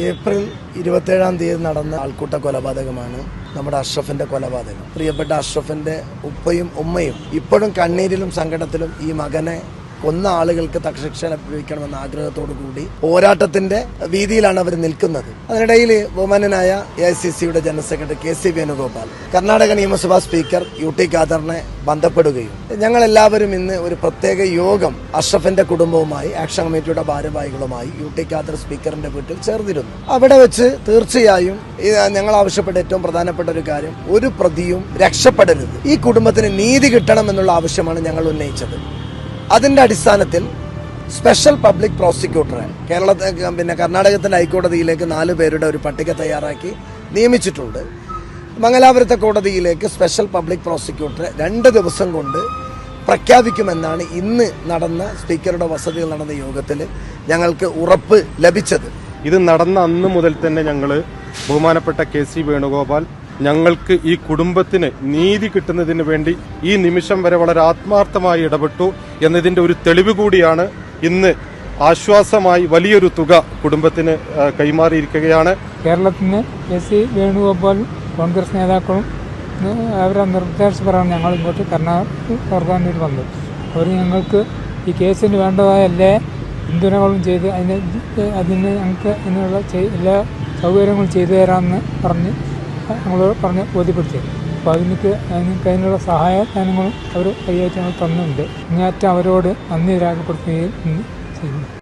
April 27-ാം തീയതി നടന്ന ആൾക്കൂട്ട കൊലപാതകമാണ് നമ്മുടെ അഷ്റഫിന്റെ കൊലപാതകം. പ്രിയപ്പെട്ട അഷ്റഫിന്റെ ഉപ്പയും ഉമ്മയും ഇപ്പോഴും കണ്ണീരിലും സങ്കടത്തിലും ഈ മകനെ കൊന്ന ആളുകൾക്ക് തക്കശിക്ഷ ലഭിക്കണമെന്ന ആഗ്രഹത്തോടു കൂടി പോരാട്ടത്തിന്റെ വീതിയിലാണ് അവർ നിൽക്കുന്നത്. അതിനിടയിൽ ബഹുമാനനായ AICCയുടെ general secretary KC Venugopal, Karnataka നിയമസഭാ സ്പീക്കർ UT ഖാദറിനെ ബന്ധപ്പെടുകയും ഞങ്ങൾ എല്ലാവരും ഇന്ന് ഒരു പ്രത്യേക യോഗം അഷ്റഫിന്റെ കുടുംബവുമായി ആക്ഷൻ കമ്മിറ്റിയുടെ ഭാരവാഹികളുമായി UT ഖാദർ സ്പീക്കറിന്റെ വീട്ടിൽ ചേർന്നിരുന്നു. അവിടെ വെച്ച് തീർച്ചയായും ഞങ്ങൾ ആവശ്യപ്പെട്ട ഏറ്റവും പ്രധാനപ്പെട്ട ഒരു കാര്യം, ഒരു പ്രതിയും രക്ഷപ്പെടരുത്, ഈ കുടുംബത്തിന് നീതി കിട്ടണം എന്നുള്ള ആവശ്യമാണ് ഞങ്ങൾ ഉന്നയിച്ചത്. അതിന്റെ അടിസ്ഥാനത്തിൽ സ്പെഷ്യൽ പബ്ലിക് പ്രോസിക്യൂട്ടറെ കർണാടകത്തിന്റെ ഹൈക്കോടതിയിലേക്ക് 4 പേരുടെ ഒരു പട്ടിക തയ്യാറാക്കി നിയമിച്ചിട്ടുണ്ട്. മംഗലാപുരത്തെ കോടതിയിലേക്ക് സ്പെഷ്യൽ പബ്ലിക് പ്രോസിക്യൂട്ടറെ 2 ദിവസം കൊണ്ട് പ്രഖ്യാപിക്കുമെന്നാണ് ഇന്ന് നടന്ന സ്പീക്കറുടെ വസതിയിൽ നടന്ന യോഗത്തിൽ ഞങ്ങൾക്ക് ഉറപ്പ് ലഭിച്ചത്. ഇത് നടന്ന അന്ന് മുതൽ തന്നെ ഞങ്ങൾ ബഹുമാനപ്പെട്ട KC വേണുഗോപാൽ ഞങ്ങൾക്ക് ഈ കുടുംബത്തിന് നീതി കിട്ടുന്നതിന് വേണ്ടി ഈ നിമിഷം വരെ വളരെ ആത്മാർത്ഥമായി ഇടപെട്ടു എന്നതിന്റെ ഒരു തെളിവ് കൂടിയാണ് ഇന്ന് ആശ്വാസമായി വലിയൊരു തുക കുടുംബത്തിന് കൈമാറിയിരിക്കുകയാണ്. കേരളത്തിന് KC വേണുഗോപാൽ കോൺഗ്രസ് നേതാക്കളും അവരുടെ നിർദ്ദേശപ്രകാരം ഞങ്ങൾ ഇങ്ങോട്ട് കർണാടക വന്നത്. അവർ ഞങ്ങൾക്ക് ഈ കേസിന് വേണ്ടതായ എല്ലാ പിന്തുണകളും ചെയ്ത് അതിന് ഞങ്ങൾക്ക് അതിനുള്ള എല്ലാ സൗകര്യങ്ങളും ചെയ്തു തരാമെന്ന് ഞങ്ങളോട് പറഞ്ഞ് ബോധ്യപ്പെടുത്തി. അപ്പോൾ അതിനുള്ള സഹായദാനങ്ങളും അവർ കൈയായിട്ട് ഞങ്ങൾ തന്നിട്ടുണ്ട്. അങ്ങേയറ്റം അവരോട് നന്ദി രേഖപ്പെടുത്തുകയും ചെയ്യുന്നു.